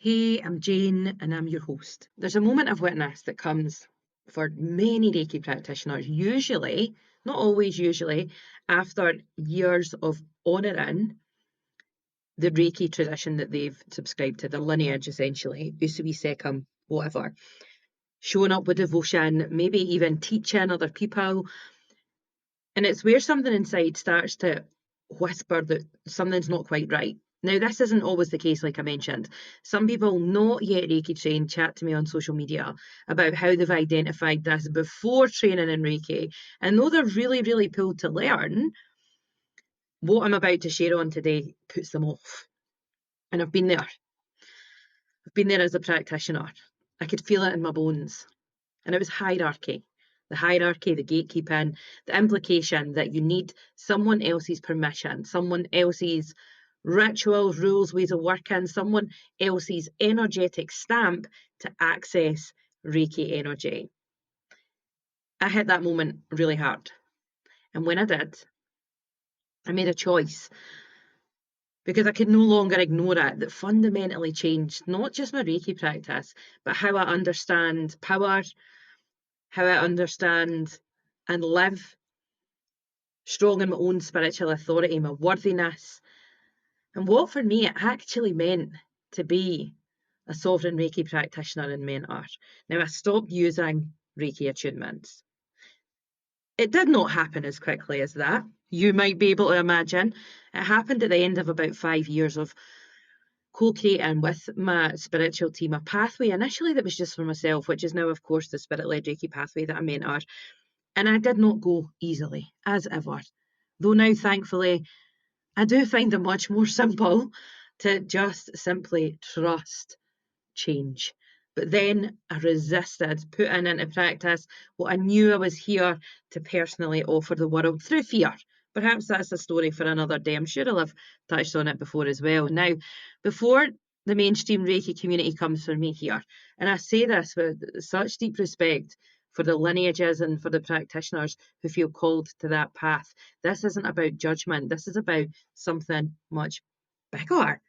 Hey, I'm Jane and I'm your host. There's a moment of witness that comes for many Reiki practitioners, usually, not always, usually, after years of honouring the Reiki tradition that they've subscribed to, the lineage essentially, Usui Sekam, whatever. Showing up with devotion, maybe even teaching other people. And it's where something inside starts to whisper that something's not quite right. Now, this isn't always the case, like I mentioned. Some people not yet Reiki trained chat to me on social media about how they've identified this before training in Reiki. And though they're really, really pulled to learn, what I'm about to share on today puts them off. And I've been there. I've been there as a practitioner. I could feel it in my bones. And it was hierarchy. The hierarchy, the gatekeeping, the implication that you need someone else's permission, someone else's rituals, rules, ways of working, someone else's energetic stamp to access Reiki energy. I hit that moment really hard. And when I did, I made a choice because I could no longer ignore it that fundamentally changed not just my Reiki practice, but how I understand power, how I understand and live strong in my own spiritual authority, my worthiness, and what for me it actually meant to be a sovereign Reiki practitioner and mentor. Now, I stopped using Reiki attunements. It did not happen as quickly as that. You might be able to imagine. It happened at the end of about 5 years of co-creating with my spiritual team a pathway initially that was just for myself, which is now, of course, the Spirit-led Reiki pathway that I mentor. And I did not go easily, as ever. Though now, thankfully, I do find it much more simple to just simply trust change. But then I resisted putting into practice what I knew I was here to personally offer the world through fear. Perhaps that's a story for another day. I'm sure I'll have touched on it before as well. Now, before the mainstream Reiki community comes for me here, and I say this with such deep respect for the lineages and for the practitioners who feel called to that path. This isn't about judgment. This is about something much bigger.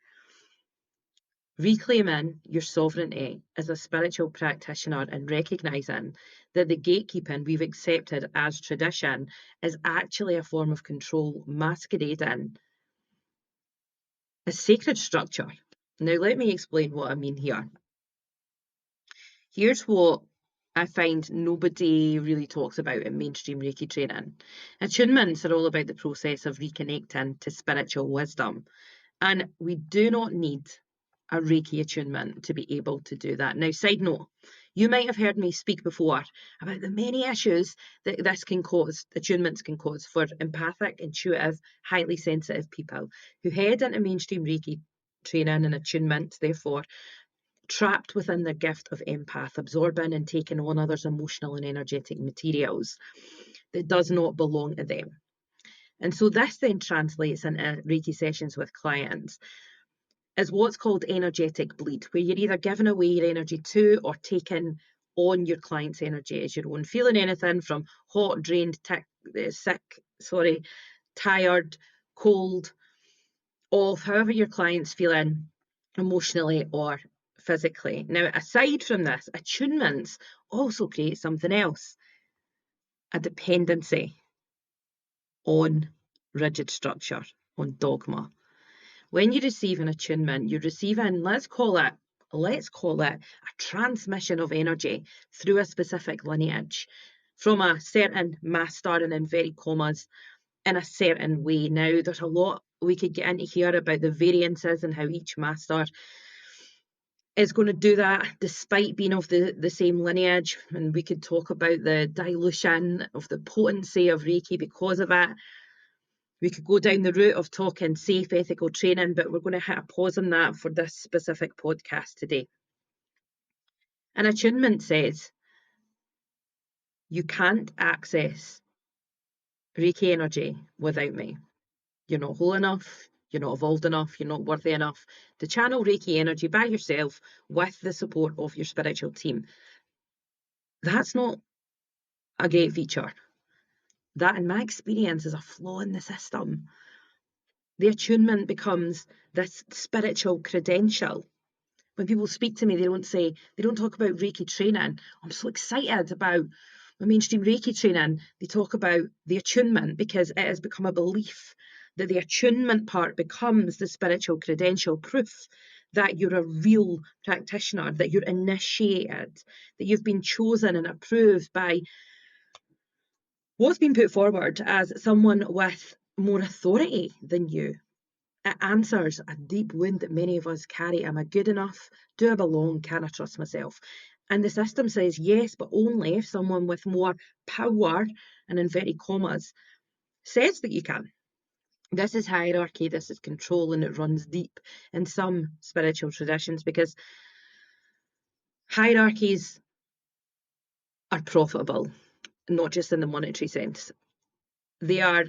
Reclaiming your sovereignty as a spiritual practitioner and recognizing that the gatekeeping we've accepted as tradition is actually a form of control masquerading as sacred structure. Now, let me explain what I mean here. Here's what I find nobody really talks about in mainstream Reiki training. Attunements are all about the process of reconnecting to spiritual wisdom. And we do not need a Reiki attunement to be able to do that. Now, side note, you might have heard me speak before about the many issues that this can cause, attunements can cause for empathic, intuitive, highly sensitive people who head into mainstream Reiki training and attunement, therefore, trapped within their gift of empath, absorbing and taking on others' emotional and energetic materials that does not belong to them. And so this then translates into Reiki sessions with clients as what's called energetic bleed, where you're either giving away your energy to or taking on your client's energy as your own, feeling anything from hot, drained, tired, cold, off, however your client's feeling emotionally or physically. Now, aside from this, attunements also create something else, a dependency on rigid structure, on dogma. When you receive an attunement, you're receiving, let's call it a transmission of energy through a specific lineage from a certain master, and in very commas, in a certain way. Now, there's a lot we could get into here about the variances and how each master is going to do that despite being of the same lineage. And we could talk about the dilution of the potency of Reiki because of it. We could go down the route of talking safe, ethical training, but we're going to hit a pause on that for this specific podcast today. An attunement says you can't access Reiki energy without me. You're not whole enough, you're not evolved enough, you're not worthy enough to channel Reiki energy by yourself with the support of your spiritual team. That's not a great feature. That, in my experience, is a flaw in the system. The attunement becomes this spiritual credential, when people speak to me, they don't talk about Reiki training. I'm so excited about my mainstream Reiki training. They talk about the attunement, because it has become a belief that the attunement part becomes the spiritual credential proof that you're a real practitioner, that you're initiated, that you've been chosen and approved by what's been put forward as someone with more authority than you. It answers a deep wound that many of us carry. Am I good enough? Do I belong? Can I trust myself? And the system says yes, but only if someone with more power, and in inverted commas, says that you can. This is hierarchy, this is control, and it runs deep in some spiritual traditions, because hierarchies are profitable, not just in the monetary sense. They are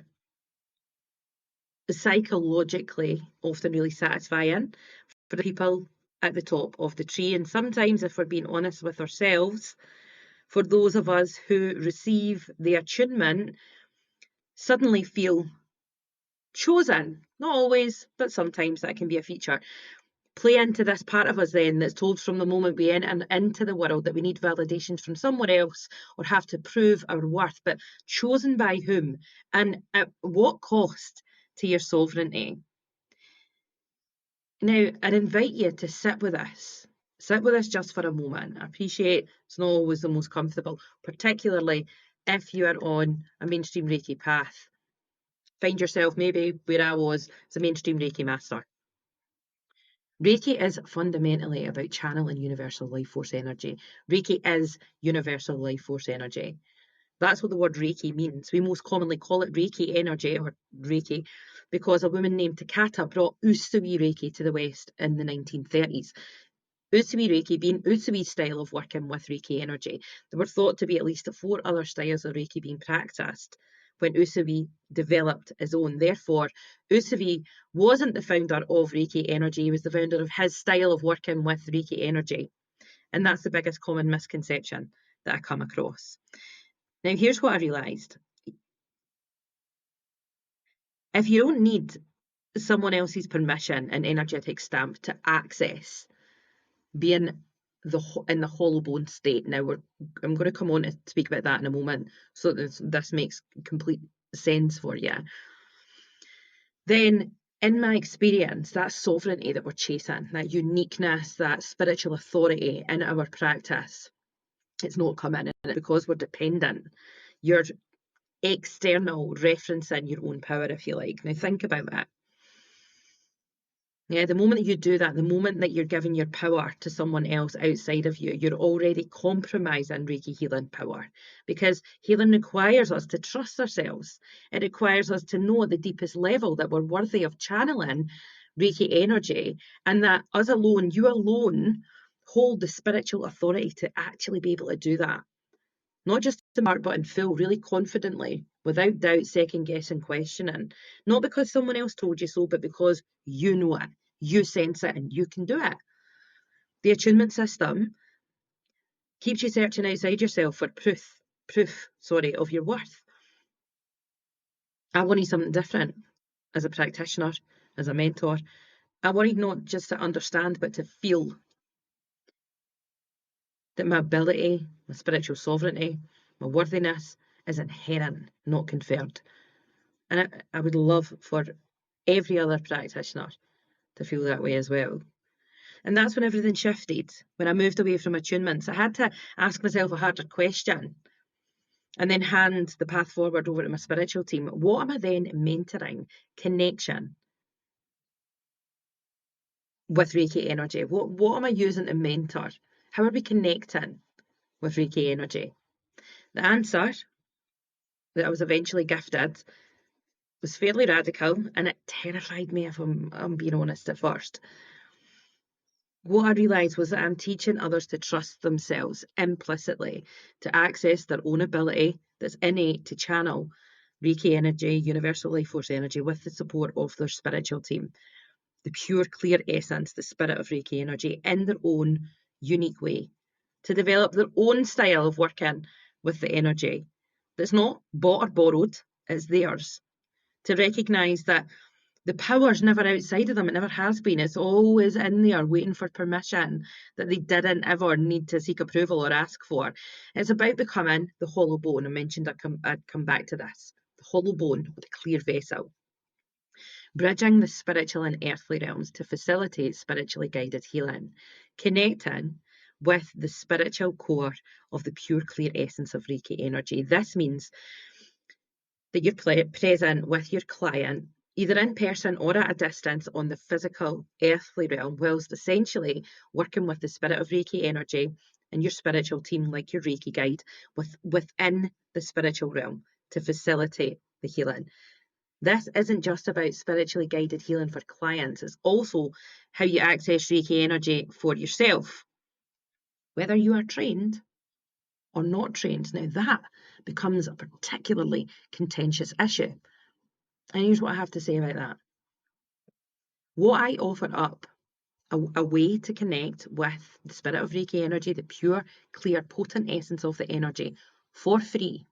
psychologically often really satisfying for the people at the top of the tree. And sometimes, if we're being honest with ourselves, for those of us who receive the attunement, suddenly feel chosen. Not always, but sometimes that can be a feature. Play into this part of us then that's told from the moment we enter into the world that we need validations from someone else or have to prove our worth, but chosen by whom and at what cost to your sovereignty. Now, I'd invite you to sit with this. Sit with this just for a moment. I appreciate it's not always the most comfortable, particularly if you are on a mainstream Reiki path. Find yourself maybe where I was as a mainstream Reiki Master. Reiki is fundamentally about channeling universal life force energy. Reiki is universal life force energy. That's what the word Reiki means. We most commonly call it Reiki energy or Reiki because a woman named Takata brought Usui Reiki to the West in the 1930s. Usui Reiki being Usui's style of working with Reiki energy. There were thought to be at least 4 other styles of Reiki being practiced when Usui developed his own. Therefore, Usui wasn't the founder of Reiki energy, he was the founder of his style of working with Reiki energy. And that's the biggest common misconception that I come across. Now, here's what I realised. If you don't need someone else's permission and energetic stamp to access being in the hollow bone state, now I'm going to come on to speak about that in a moment, so this makes complete sense for you. Then, in my experience, that sovereignty that we're chasing, that uniqueness, that spiritual authority in our practice, it's not coming in because we're dependent. You're external referencing your own power, if you like. Now think about it. Yeah, the moment that you do that, the moment that you're giving your power to someone else outside of you, you're already compromising Reiki healing power, because healing requires us to trust ourselves. It requires us to know at the deepest level that we're worthy of channeling Reiki energy, and that us alone, you alone, hold the spiritual authority to actually be able to do that. Not just in part, but in full, really confidently, without doubt, second guessing, questioning. Not because someone else told you so, but because you know it, you sense it, and you can do it. The attunement system keeps you searching outside yourself for proof of your worth. I wanted something different as a practitioner, as a mentor. I wanted not just to understand, but to feel that my ability, my spiritual sovereignty, my worthiness is inherent, not conferred. And I would love for every other practitioner to feel that way as well. And that's when everything shifted. When I moved away from attunements, I had to ask myself a harder question and then hand the path forward over to my spiritual team. What am I then mentoring? Connection with Reiki energy. What am I using to mentor? How are we connecting with Reiki energy? The answer that I was eventually gifted was fairly radical, and it terrified me, if I'm being honest, at first. What I realised was that I'm teaching others to trust themselves implicitly, to access their own ability that's innate to channel Reiki energy, universal life force energy, with the support of their spiritual team. The pure, clear essence, the spirit of Reiki energy, in their own unique way, to develop their own style of working with the energy that's not bought or borrowed, it's theirs. To recognise that The power's never outside of them. It never has been. It's always in there waiting for permission that they didn't ever need to seek approval or ask for. It's about becoming the hollow bone. I mentioned I'd come back to this. The hollow bone with a clear vessel. Bridging the spiritual and earthly realms to facilitate spiritually guided healing. Connecting with the spiritual core of the pure, clear essence of Reiki energy. This means that you're present with your client, either in person or at a distance on the physical, earthly realm, whilst essentially working with the spirit of Reiki energy and your spiritual team, like your Reiki guide, within the spiritual realm to facilitate the healing. This isn't just about spiritually guided healing for clients, it's also how you access Reiki energy for yourself, whether you are trained or not trained. Now, that becomes a particularly contentious issue. And here's what I have to say about that. What I offer up, a way to connect with the spirit of Reiki energy, the pure, clear, potent essence of the energy, for free,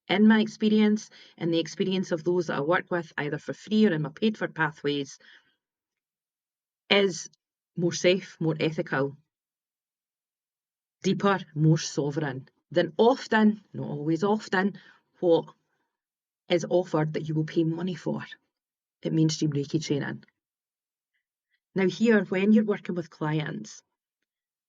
in my experience, in the experience of those that I work with, either for free or in my paid for pathways, is more safe, more ethical, deeper, more sovereign than often, not always often, what is offered that you will pay money for at mainstream Reiki training. Now here, when you're working with clients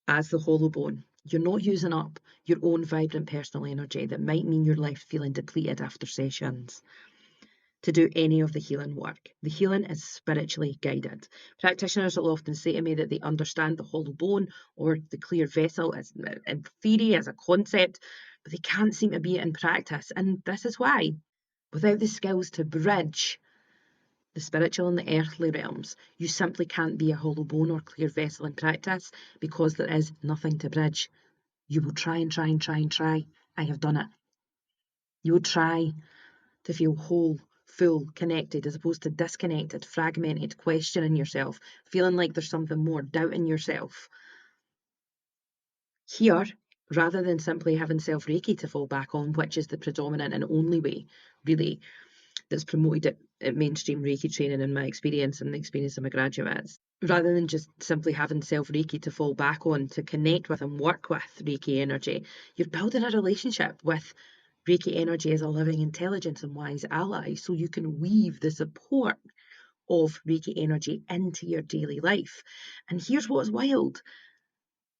as the hollow bone, you're not using up your own vibrant personal energy that might mean you're left feeling depleted after sessions to do any of the healing work. The healing is spiritually guided. Practitioners will often say to me that they understand the hollow bone or the clear vessel as in theory, as a concept, but they can't seem to be it in practice. And this is why, without the skills to bridge the spiritual and the earthly realms, you simply can't be a hollow bone or clear vessel in practice, because there is nothing to bridge. You will try and try and try and try. I have done it. You will try to feel whole, full, connected, as opposed to disconnected, fragmented, questioning yourself, feeling like there's something more, doubting yourself. Here, rather than simply having self-Reiki to fall back on, which is the predominant and only way, really, that's promoted at mainstream Reiki training in my experience and the experience of my graduates, rather than just simply having self-Reiki to fall back on to connect with and work with Reiki energy, you're building a relationship with Reiki energy as a living intelligence and wise ally, so you can weave the support of Reiki energy into your daily life. And here's what's wild.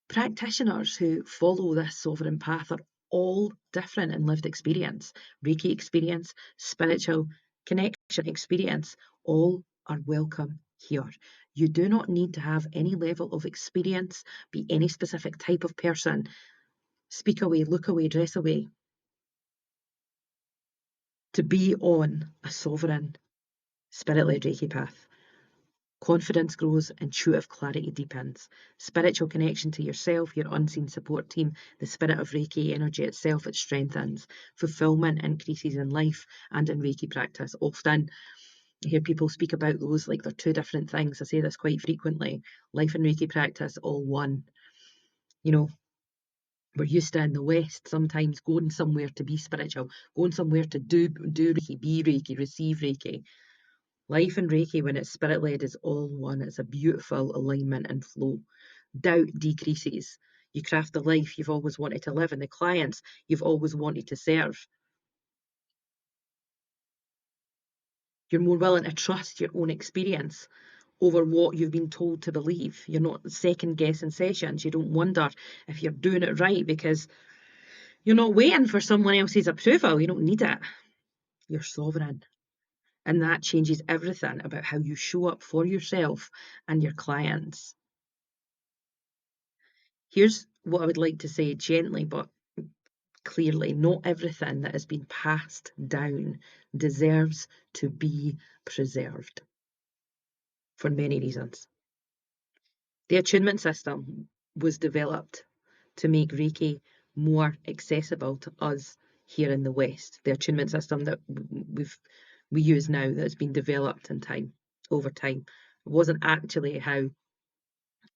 Practitioners who follow this sovereign path are all different in lived experience. Reiki experience, spiritual connection experience, all are welcome here. You do not need to have any level of experience, be any specific type of person, speak away, look away, dress away, to be on a sovereign spirit-led Reiki path. Confidence grows, intuitive clarity deepens. Spiritual connection to yourself, your unseen support team, the spirit of Reiki energy itself, it strengthens. Fulfillment increases in life and in Reiki practice. Often I hear people speak about those like they're two different things. I say this quite frequently. Life and Reiki practice, all one. You know, we're used to in the West sometimes going somewhere to be spiritual, going somewhere to do Reiki, be Reiki, receive Reiki. Life and Reiki, when it's spirit-led, is all one. It's a beautiful alignment and flow. Doubt decreases. You craft the life you've always wanted to live and the clients you've always wanted to serve. You're more willing to trust your own experience over what you've been told to believe. You're not second-guessing sessions. You don't wonder if you're doing it right because you're not waiting for someone else's approval. You don't need it. You're sovereign. And that changes everything about how you show up for yourself and your clients. Here's what I would like to say gently but clearly. Not everything that has been passed down deserves to be preserved for many reasons. The attunement system was developed to make Reiki more accessible to us here in the West. The attunement system that we use now, that's been developed in time, over time. It wasn't actually how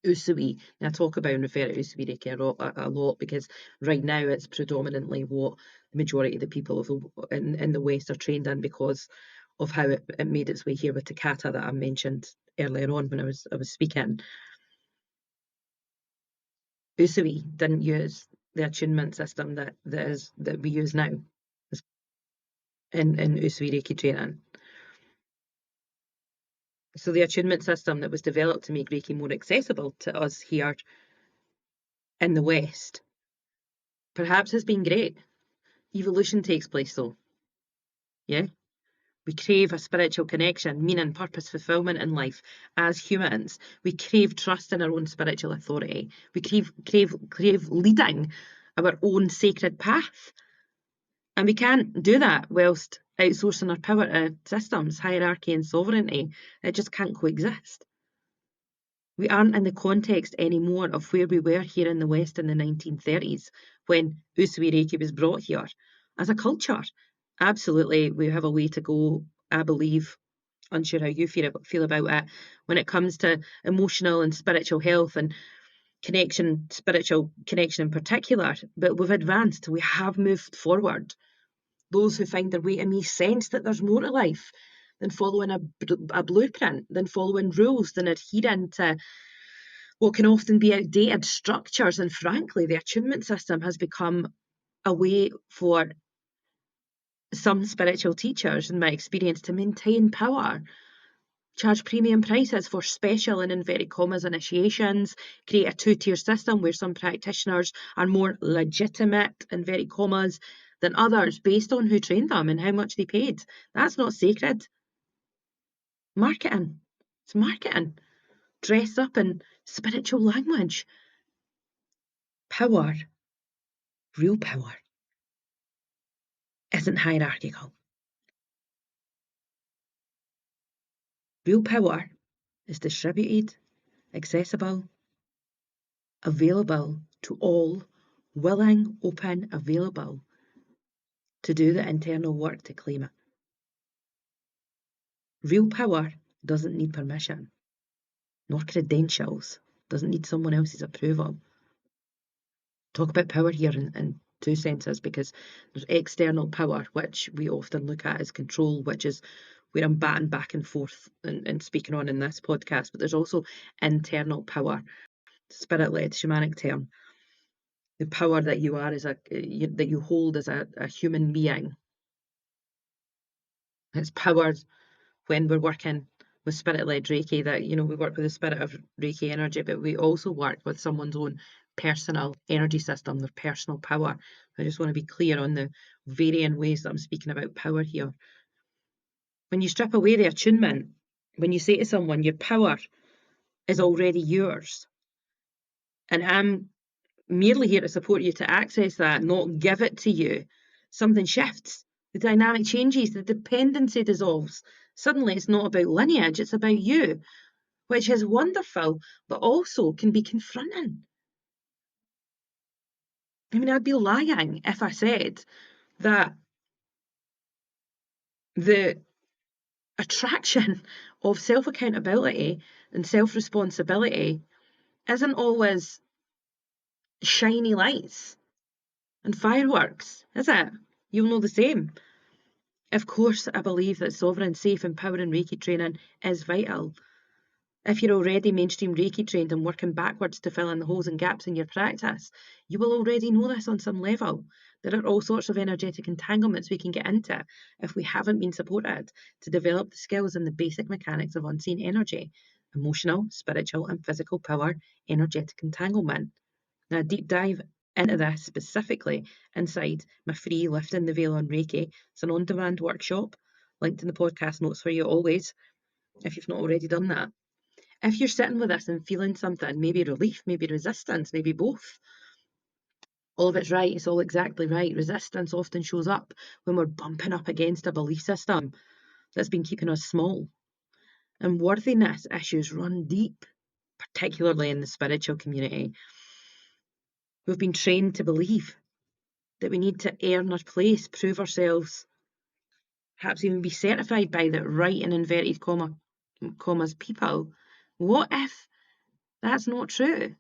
Usui, and I talk about and refer to Usui Reiki a lot because right now it's predominantly what the majority of the people in the West are trained in, because of how it made its way here with the kata that I mentioned earlier on when I was speaking. Usui didn't use the attunement system that we use now in Usui Reiki training. So the attunement system that was developed to make Reiki more accessible to us here in the West perhaps has been great. Evolution takes place though. Yeah? We crave a spiritual connection, meaning, purpose, fulfillment in life as humans. We crave trust in our own spiritual authority. We crave leading our own sacred path. And we can't do that whilst outsourcing our power to systems, hierarchy and sovereignty. It just can't coexist. We aren't in the context anymore of where we were here in the West in the 1930s when Usui Reiki was brought here as a culture. Absolutely, we have a way to go, I believe. Unsure how you feel about it when it comes to emotional and spiritual health and connection, spiritual connection in particular. But we've advanced, we have moved forward. Those who find their way to me sense that there's more to life than following a blueprint, than following rules, than adhering to what can often be outdated structures. And frankly, the attunement system has become a way for some spiritual teachers, in my experience, to maintain power, charge premium prices for special and inverted commas initiations, create a two-tier system where some practitioners are more legitimate, inverted commas, than others based on who trained them and how much they paid. That's not sacred. Marketing. It's marketing. Dressed up in spiritual language. Power, real power, isn't hierarchical. Real power is distributed, accessible, available to all, willing, open, available to do the internal work to claim it. Real power doesn't need permission, nor credentials, doesn't need someone else's approval. Talk about power here in two senses, because there's external power, which we often look at as control, which is where I'm batting back and forth and speaking on in this podcast. But there's also internal power, spirit-led, shamanic term. The power that you are that you hold as a human being. It's power when we're working with spirit-led Reiki, that, we work with the spirit of Reiki energy, but we also work with someone's own personal energy system, their personal power. I just want to be clear on the varying ways that I'm speaking about power here. When you strip away the attunement, when you say to someone, your power is already yours, and I'm merely here to support you to access that, not give it to you, something shifts. The dynamic changes, the dependency dissolves. Suddenly it's not about lineage, it's about you, which is wonderful, but also can be confronting. I mean, I'd be lying if I said that the attraction of self-accountability and self-responsibility isn't always shiny lights and fireworks, is it? You'll know the same. Of course, I believe that sovereign, safe, empowering Reiki training is vital. If you're already mainstream Reiki trained and working backwards to fill in the holes and gaps in your practice, you will already know this on some level. There are all sorts of energetic entanglements we can get into if we haven't been supported to develop the skills and the basic mechanics of unseen energy, emotional, spiritual, and physical power, energetic entanglement. Now, a deep dive into this specifically inside my free Lifting the Veil on Reiki. It's an on-demand workshop, linked in the podcast notes for you always, if you've not already done that. If you're sitting with this and feeling something, maybe relief, maybe resistance, maybe both, all of it's right, it's all exactly right. Resistance often shows up when we're bumping up against a belief system that's been keeping us small. And worthiness issues run deep, particularly in the spiritual community. We've been trained to believe that we need to earn our place, prove ourselves, perhaps even be certified by the right and inverted commas people. What if that's not true?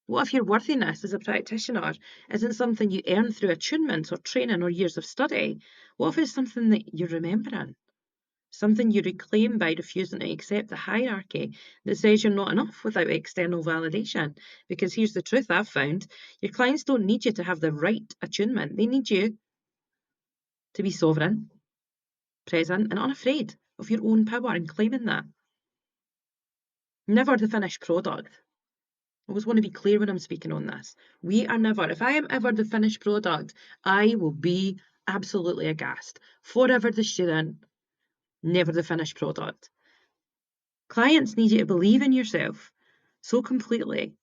What if your worthiness as a practitioner isn't something you earn through attunements or training or years of study? What if it's something that you're remembering? something you reclaim by refusing to accept the hierarchy that says you're not enough without external validation. Because here's the truth I've found: your clients don't need you to have the right attunement. They need you to be sovereign, present, and unafraid of your own power and claiming that. Never the finished product. I always want to be clear when I'm speaking on this. We are never, if I am ever the finished product, I will be absolutely aghast. Forever the student, never the finished product. Clients need you to believe in yourself so completely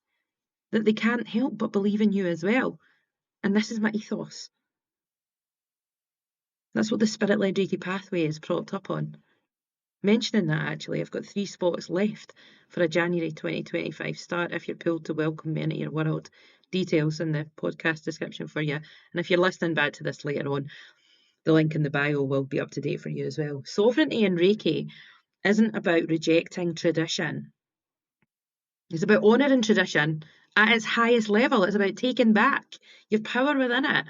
that they can't help but believe in you as well. And this is my ethos. That's what the spirit-led Reiki pathway is propped up on. Mentioning that, actually, I've got 3 spots left for a January 2025 start if you're pulled to welcome me into your world. Details in the podcast description for you. And if you're listening back to this later on, the link in the bio will be up to date for you as well. Sovereignty in Reiki isn't about rejecting tradition. It's about honouring tradition at its highest level. It's about taking back your power within it.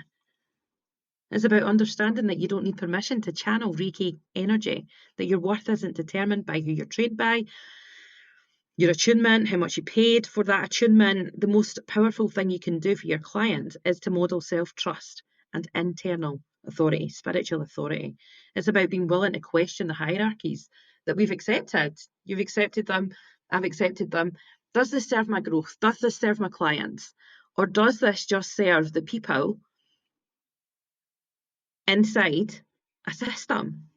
It's about understanding that you don't need permission to channel Reiki energy, that your worth isn't determined by who you're trained by, your attunement, how much you paid for that attunement. The most powerful thing you can do for your client is to model self-trust and internal authority, spiritual authority. It's about being willing to question the hierarchies that we've accepted. You've accepted them, I've accepted them. Does this serve my growth? Does this serve my clients? Or does this just serve the people inside a system?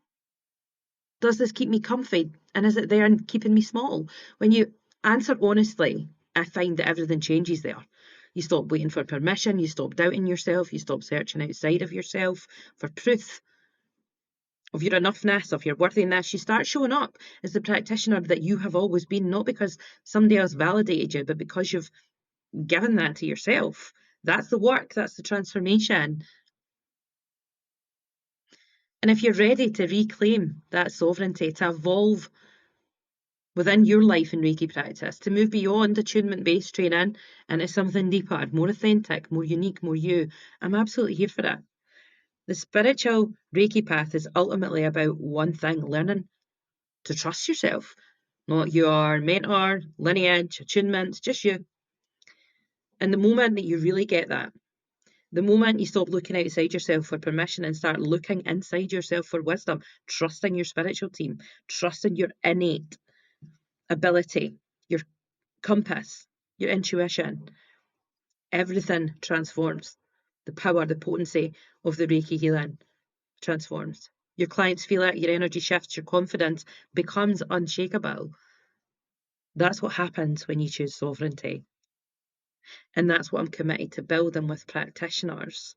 Does this keep me comfy? And is it there and keeping me small? When you answer honestly, I find that everything changes there. You stop waiting for permission, you stop doubting yourself, you stop searching outside of yourself for proof of your enoughness, of your worthiness. You start showing up as the practitioner that you have always been, not because somebody else validated you, but because you've given that to yourself. That's the work, that's the transformation. And if you're ready to reclaim that sovereignty, to evolve within your life in Reiki practice, to move beyond attunement-based training into something deeper, more authentic, more unique, more you, I'm absolutely here for it. The spiritual Reiki path is ultimately about one thing: learning to trust yourself, not your mentor, lineage, attunements, just you. And the moment that you really get that, the moment you stop looking outside yourself for permission and start looking inside yourself for wisdom, trusting your spiritual team, trusting your innate ability, your compass, your intuition, everything transforms. The power, the potency of the Reiki healing transforms. Your clients feel it, your energy shifts, your confidence becomes unshakable. That's what happens when you choose sovereignty. And that's what I'm committed to building with practitioners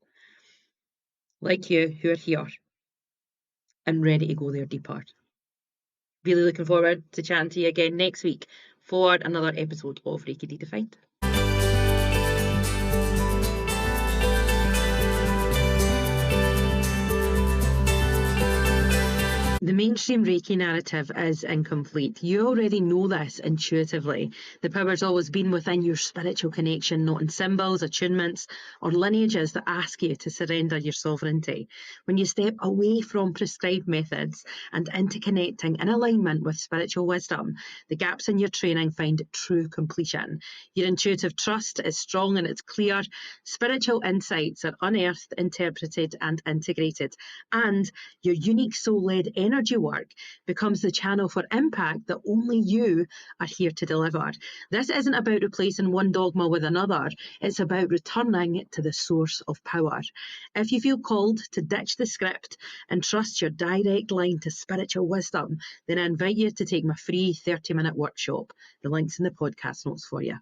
like you who are here and ready to go there deeper. Really looking forward to chatting to you again next week for another episode of Reiki Redefined. The mainstream Reiki narrative is incomplete. You already know this intuitively. The power's always been within your spiritual connection, not in symbols, attunements, or lineages that ask you to surrender your sovereignty. When you step away from prescribed methods and into connecting in alignment with spiritual wisdom, the gaps in your training find true completion. Your intuitive trust is strong and it's clear. Spiritual insights are unearthed, interpreted, and integrated. And your unique soul-led energy work becomes the channel for impact that only you are here to deliver. This isn't about replacing one dogma with another. It's about returning to the source of power. If you feel called to ditch the script and trust your direct line to spiritual wisdom, then I invite you to take my free 30-minute workshop. The link's in the podcast notes for you.